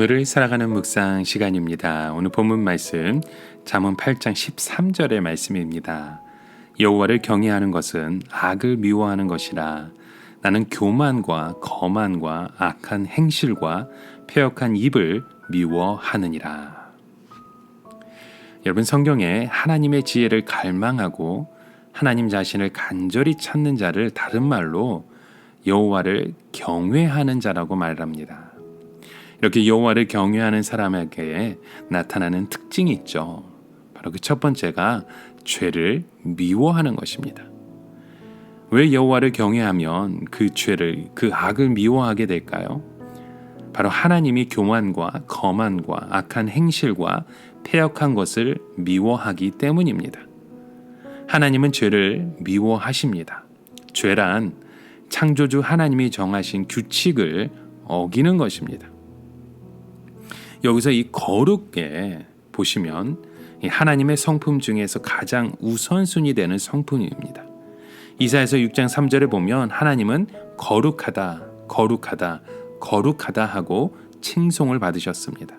오늘을 살아가는 묵상 시간입니다. 오늘 본문 말씀 잠언 8장 13절의 말씀입니다. 여호와를 경외하는 것은 악을 미워하는 것이라. 나는 교만과 거만과 악한 행실과 패역한 입을 미워하느니라. 여러분, 성경에 하나님의 지혜를 갈망하고 하나님 자신을 간절히 찾는 자를 다른 말로 여호와를 경외하는 자라고 말합니다. 이렇게 여호와를 경외하는 사람에게 나타나는 특징이 있죠. 바로 그 첫 번째가 죄를 미워하는 것입니다. 왜 여호와를 경외하면 그 죄를, 그 악을 미워하게 될까요? 바로 하나님이 교만과 거만과 악한 행실과 패역한 것을 미워하기 때문입니다. 하나님은 죄를 미워하십니다. 죄란 창조주 하나님이 정하신 규칙을 어기는 것입니다. 여기서 이 거룩에 보시면 하나님의 성품 중에서 가장 우선순위 되는 성품입니다. 이사야서 6장 3절에 보면 하나님은 거룩하다, 거룩하다, 거룩하다 하고 칭송을 받으셨습니다.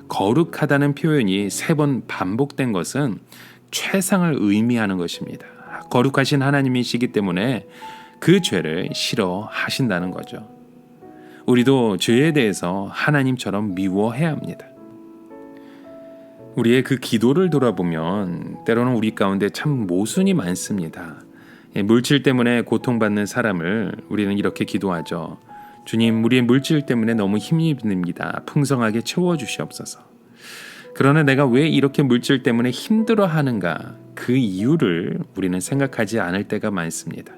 거룩하다는 표현이 3번 반복된 것은 최상을 의미하는 것입니다. 거룩하신 하나님이시기 때문에 그 죄를 싫어하신다는 거죠. 우리도 죄에 대해서 하나님처럼 미워해야 합니다. 우리의 그 기도를 돌아보면 때로는 우리 가운데 참 모순이 많습니다. 물질 때문에 고통받는 사람을 우리는 이렇게 기도하죠. 주님, 우리의 물질 때문에 너무 힘이 듭니다. 풍성하게 채워주시옵소서. 그러나 내가 왜 이렇게 물질 때문에 힘들어하는가? 그 이유를 우리는 생각하지 않을 때가 많습니다.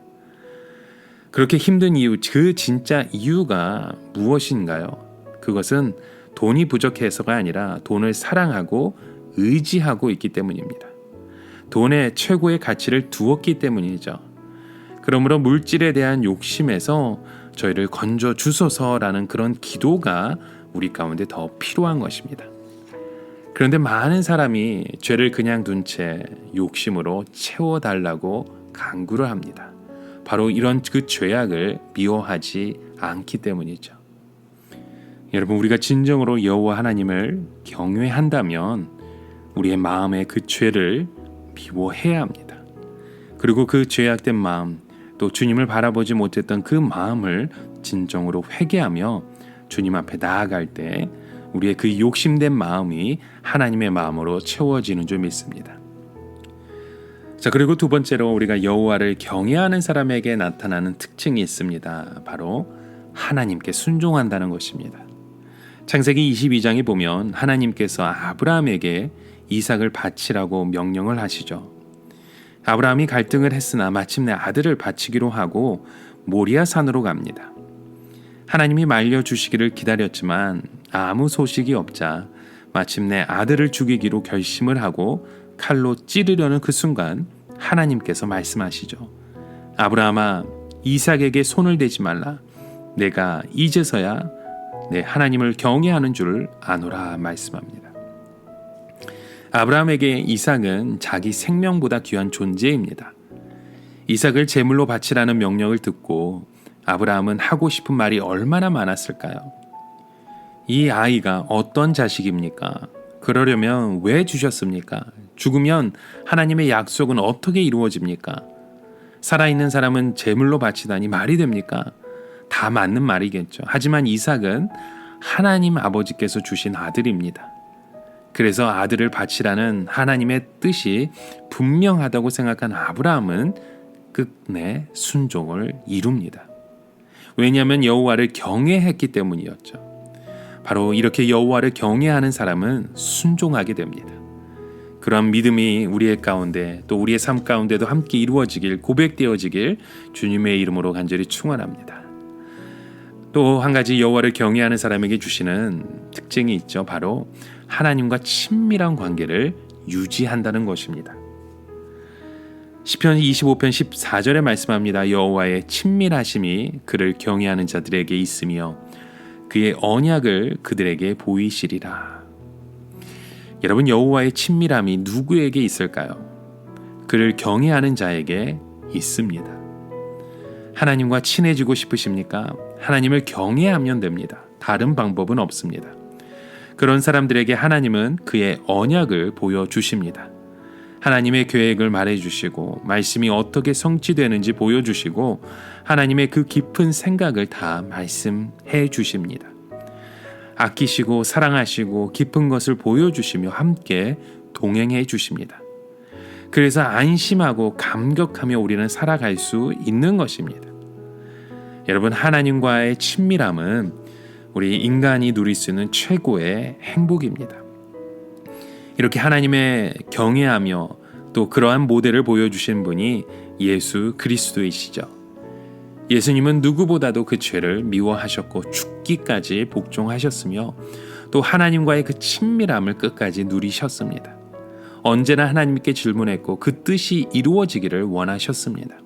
그렇게 힘든 이유, 그 진짜 이유가 무엇인가요? 그것은 돈이 부족해서가 아니라 돈을 사랑하고 의지하고 있기 때문입니다. 돈에 최고의 가치를 두었기 때문이죠. 그러므로 물질에 대한 욕심에서 저희를 건져 주소서라는 그런 기도가 우리 가운데 더 필요한 것입니다. 그런데 많은 사람이 죄를 그냥 둔 채 욕심으로 채워달라고 간구를 합니다. 바로 이런 그 죄악을 미워하지 않기 때문이죠. 여러분, 우리가 진정으로 여호와 하나님을 경외한다면 우리의 마음에 그 죄를 미워해야 합니다. 그리고 그 죄악된 마음, 또 주님을 바라보지 못했던 그 마음을 진정으로 회개하며 주님 앞에 나아갈 때 우리의 그 욕심된 마음이 하나님의 마음으로 채워지는 줄 믿습니다. 자, 그리고 두 번째로 우리가 여호와를 경외하는 사람에게 나타나는 특징이 있습니다. 바로 하나님께 순종한다는 것입니다. 창세기 22장에 보면 하나님께서 아브라함에게 이삭을 바치라고 명령을 하시죠. 아브라함이 갈등을 했으나 마침내 아들을 바치기로 하고 모리아 산으로 갑니다. 하나님이 말려주시기를 기다렸지만 아무 소식이 없자 마침내 아들을 죽이기로 결심을 하고 칼로 찌르려는 그 순간 하나님께서 말씀하시죠. 아브라함아, 이삭에게 손을 대지 말라. 내가 이제서야 내 하나님을 경외하는 줄 아노라 말씀합니다. 아브라함에게 이삭은 자기 생명보다 귀한 존재입니다. 이삭을 제물로 바치라는 명령을 듣고 아브라함은 하고 싶은 말이 얼마나 많았을까요? 이 아이가 어떤 자식입니까? 그러려면 왜 주셨습니까? 죽으면 하나님의 약속은 어떻게 이루어집니까? 살아있는 사람은 제물로 바치다니 말이 됩니까? 다 맞는 말이겠죠. 하지만 이삭은 하나님 아버지께서 주신 아들입니다. 그래서 아들을 바치라는 하나님의 뜻이 분명하다고 생각한 아브라함은 끝내 순종을 이룹니다. 왜냐하면 여호와를 경외했기 때문이었죠. 바로 이렇게 여호와를 경외하는 사람은 순종하게 됩니다. 그런 믿음이 우리의 가운데 또 우리의 삶 가운데도 함께 이루어지길, 고백되어지길 주님의 이름으로 간절히 축원합니다. 또 한 가지 여호와를 경외하는 사람에게 주시는 특징이 있죠. 바로 하나님과 친밀한 관계를 유지한다는 것입니다. 시편 25편 14절에 말씀합니다. 여호와의 친밀하심이 그를 경외하는 자들에게 있으며 그의 언약을 그들에게 보이시리라. 여러분, 여호와의 친밀함이 누구에게 있을까요? 그를 경외하는 자에게 있습니다. 하나님과 친해지고 싶으십니까? 하나님을 경외하면 됩니다. 다른 방법은 없습니다. 그런 사람들에게 하나님은 그의 언약을 보여주십니다. 하나님의 계획을 말해주시고 말씀이 어떻게 성취되는지 보여주시고 하나님의 그 깊은 생각을 다 말씀해 주십니다. 아끼시고 사랑하시고 깊은 것을 보여주시며 함께 동행해 주십니다. 그래서 안심하고 감격하며 우리는 살아갈 수 있는 것입니다. 여러분, 하나님과의 친밀함은 우리 인간이 누릴 수 있는 최고의 행복입니다. 이렇게 하나님의 경외하며 또 그러한 모델을 보여주신 분이 예수 그리스도이시죠. 예수님은 누구보다도 그 죄를 미워하셨고 죽기까지 복종하셨으며 또 하나님과의 그 친밀함을 끝까지 누리셨습니다. 언제나 하나님께 질문했고 그 뜻이 이루어지기를 원하셨습니다.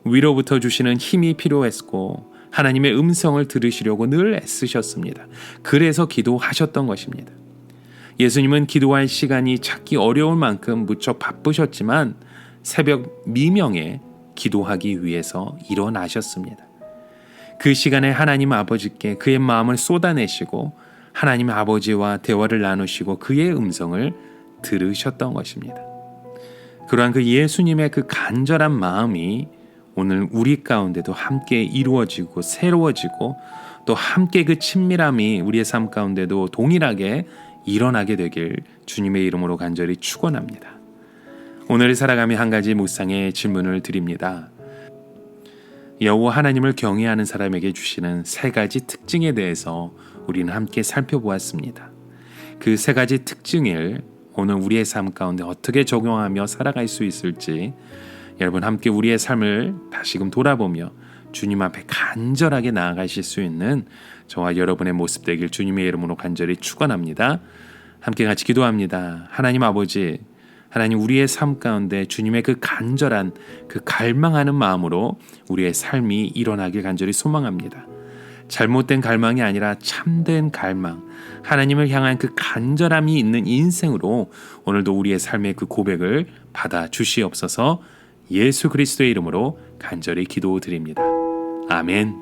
위로부터 주시는 힘이 필요했고 하나님의 음성을 들으시려고 늘 애쓰셨습니다. 그래서 기도하셨던 것입니다. 예수님은 기도할 시간이 찾기 어려울 만큼 무척 바쁘셨지만 새벽 미명에 기도하기 위해서 일어나셨습니다. 그 시간에 하나님 아버지께 그의 마음을 쏟아내시고 하나님 아버지와 대화를 나누시고 그의 음성을 들으셨던 것입니다. 그러한 그 예수님의 그 간절한 마음이 오늘 우리 가운데도 함께 이루어지고 새로워지고 또 함께 그 친밀함이 우리의 삶 가운데도 동일하게 일어나게 되길 주님의 이름으로 간절히 축원합니다. 오늘 살아가며 한 가지 묵상의 질문을 드립니다. 여호와 하나님을 경외하는 사람에게 주시는 세 가지 특징에 대해서 우리는 함께 살펴보았습니다. 그 세 가지 특징을 오늘 우리의 삶 가운데 어떻게 적용하며 살아갈 수 있을지 여러분 함께 우리의 삶을 다시금 돌아보며 주님 앞에 간절하게 나아가실 수 있는 저와 여러분의 모습 되길 주님의 이름으로 간절히 축원합니다. 함께 같이 기도합니다. 하나님 아버지, 하나님 우리의 삶 가운데 주님의 그 간절한 그 갈망하는 마음으로 우리의 삶이 일어나길 간절히 소망합니다. 잘못된 갈망이 아니라 참된 갈망, 하나님을 향한 그 간절함이 있는 인생으로 오늘도 우리의 삶의 그 고백을 받아 주시옵소서. 예수 그리스도의 이름으로 간절히 기도드립니다. 아멘.